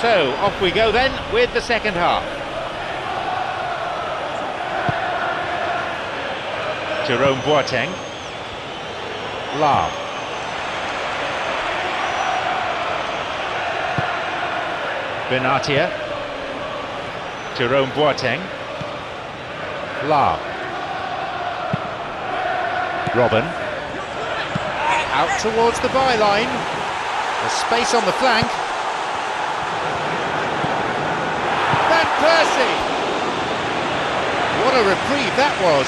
So, off we go then with the second half. Jerome Boateng. Lahm. Benatia. Jerome Boateng. Lahm. Robben. Out towards the byline. There's space on the flank. Van Persie! What a reprieve that was.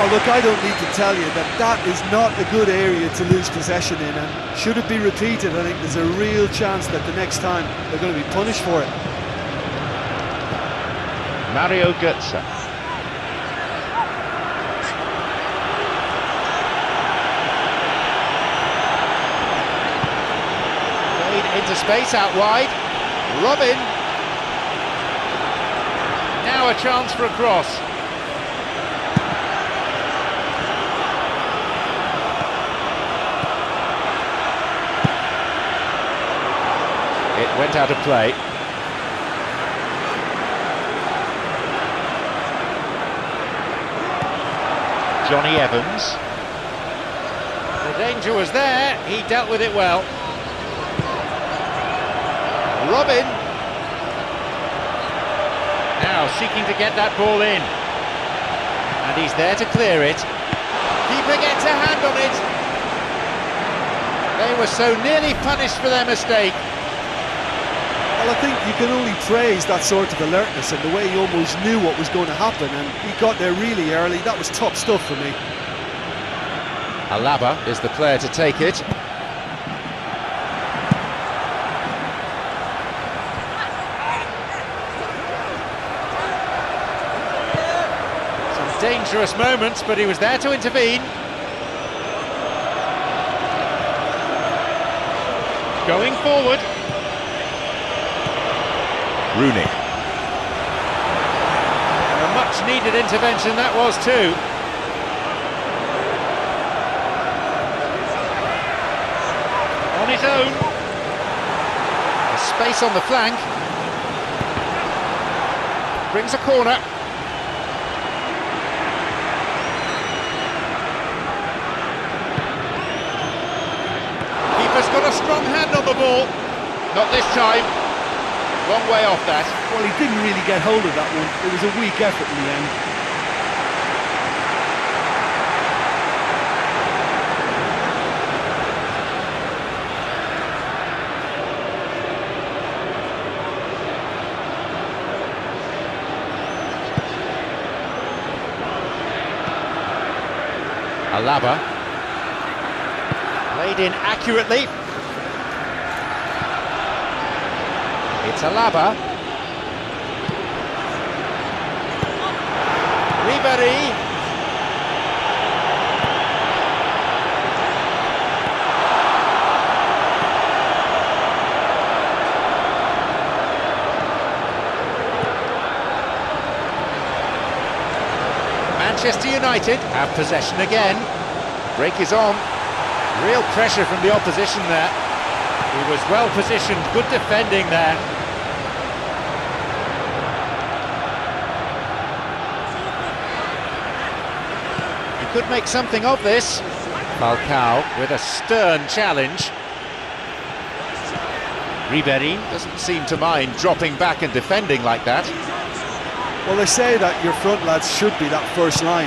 Oh look, I don't need to tell you that that is not a good area to lose possession in, and should it be repeated, I think there's a real chance that the next time they're going to be punished for it. Mario Götze. Played into space out wide. Robben. Now a chance for a cross. It went out of play. Johnny Evans. The danger was there, he dealt with it well. Robben. Now seeking to get that ball in. And he's there to clear it. Keeper gets a hand on it. They were so nearly punished for their mistake. Well, I think you can only praise that sort of alertness and the way he almost knew what was going to happen, and he got there really early. That was top stuff for me. Alaba is the player to take it. Some dangerous moments, but he was there to intervene. Going forward. Rooney. A much-needed intervention that was too. On his own. A space on the flank. Brings a corner. Keeper's got a strong hand on the ball. Not this time. Long way off that. Well, he didn't really get hold of that one. It was a weak effort in the end. Alaba. Played in accurately. It's Alaba. Ribéry. Manchester United have possession again. Break is on. Real pressure from the opposition there. He was well positioned, good defending there. Could make something of this. Falcao with a stern challenge. Ribéry doesn't seem to mind dropping back and defending like that. Well, they say that your front lads should be that first line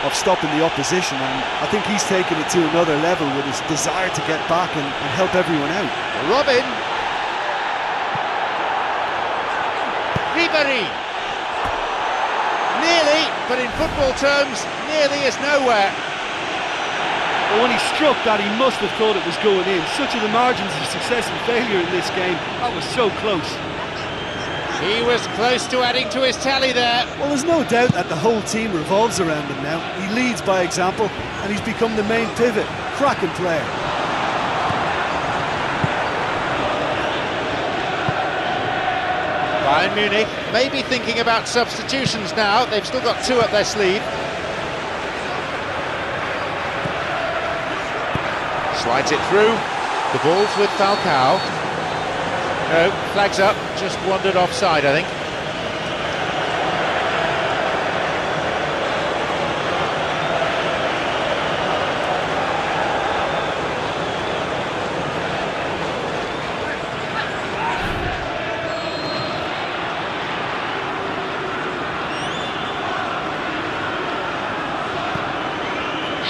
of stopping the opposition, and I think he's taken it to another level with his desire to get back and help everyone out. Robben. Ribéry. Nearly, but in football terms, nearly is nowhere. Well, when he struck that, he must have thought it was going in. Such are the margins of success and failure in this game. That was so close. He was close to adding to his tally there. Well, there's no doubt that the whole team revolves around him now. He leads by example, and he's become the main pivot. Cracking player. Bayern Munich may be thinking about substitutions now. They've still got two up their sleeve. Slides it through. The ball's with Falcao. No, flags up, just wandered offside, I think.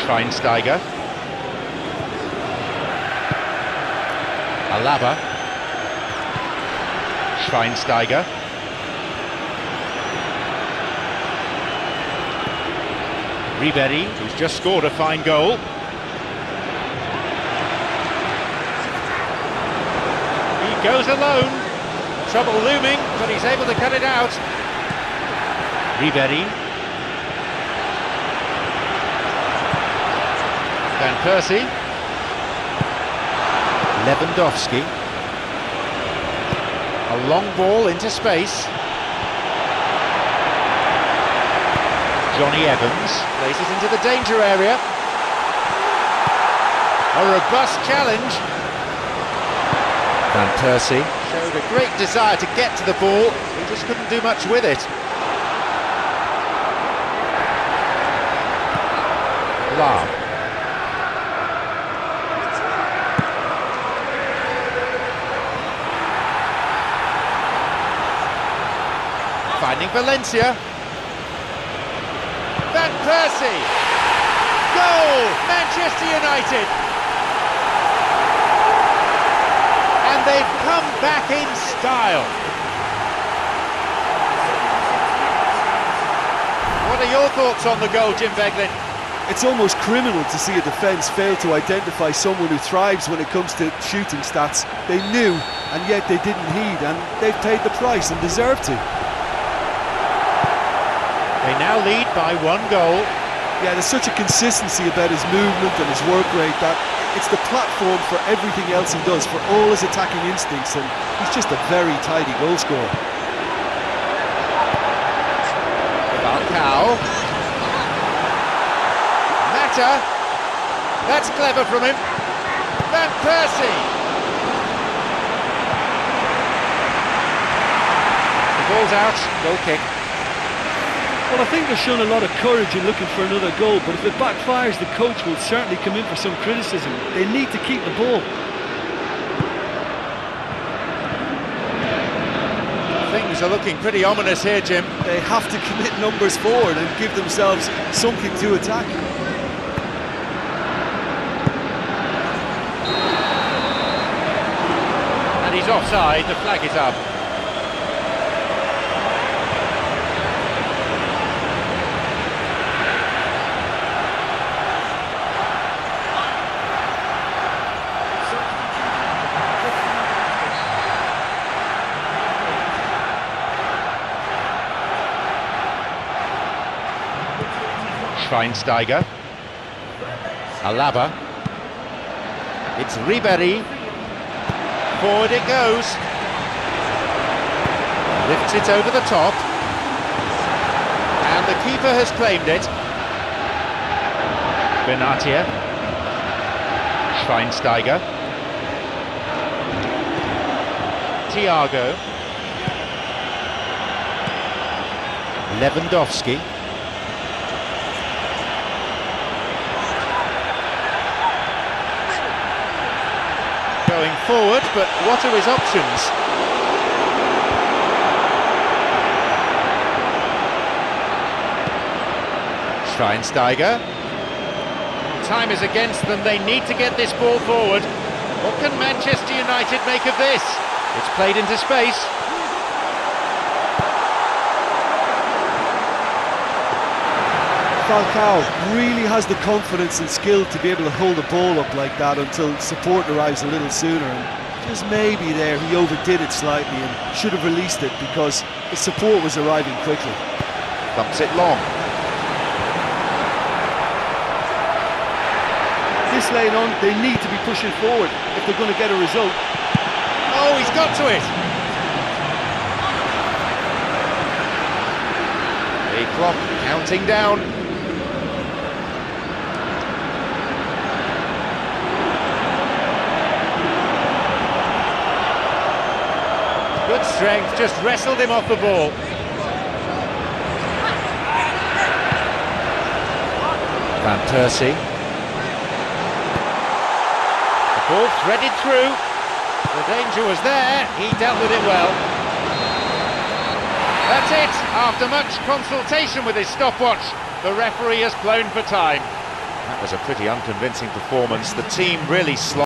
Schweinsteiger. Alaba. Schweinsteiger. Ribery, who's just scored a fine goal. He goes alone. Trouble looming, but he's able to cut it out. Ribery. Van Persie. Lewandowski. A long ball into space. Johnny Evans places into the danger area. A robust challenge. Van Persie showed a great desire to get to the ball, he just couldn't do much with it. Lahm. Finding Valencia. Van Persie! Goal! Manchester United! And they've come back in style. What are your thoughts on the goal, Jim Beglin? It's almost criminal to see a defence fail to identify someone who thrives when it comes to shooting stats. They knew, and yet they didn't heed, and they've paid the price and deserve to. They now lead by 1 goal. Yeah, there's such a consistency about his movement and his work rate that it's the platform for everything else he does, for all his attacking instincts, and he's just a very tidy goal scorer. Falcao. Mata. That's clever from him. Van Persie. The ball's out, goal kick. Well, I think they've shown a lot of courage in looking for another goal, but if it backfires, the coach will certainly come in for some criticism. They need to keep the ball. Things are looking pretty ominous here, Jim. They have to commit numbers forward and give themselves something to attack. And he's offside, the flag is up. Schweinsteiger. Alaba. It's Ribery. Forward it goes. Lifts it over the top. And the keeper has claimed it. Benatia. Schweinsteiger. Thiago. Lewandowski. Going forward, but what are his options? Schweinsteiger. Time is against them, they need to get this ball forward. What can Manchester United make of this? It's played into space. Falcao really has the confidence and skill to be able to hold the ball up like that until support arrives a little sooner, and just maybe there he overdid it slightly and should have released it because the support was arriving quickly. Bumps it long. This lane on, they need to be pushing forward if they're going to get a result. Oh, he's got to it! The clock counting down. strength, just wrestled him off the ball. Van Persie. The ball threaded through. The danger was there, he dealt with it well. That's it, after much consultation with his stopwatch, the referee has blown for time. That was a pretty unconvincing performance. The team really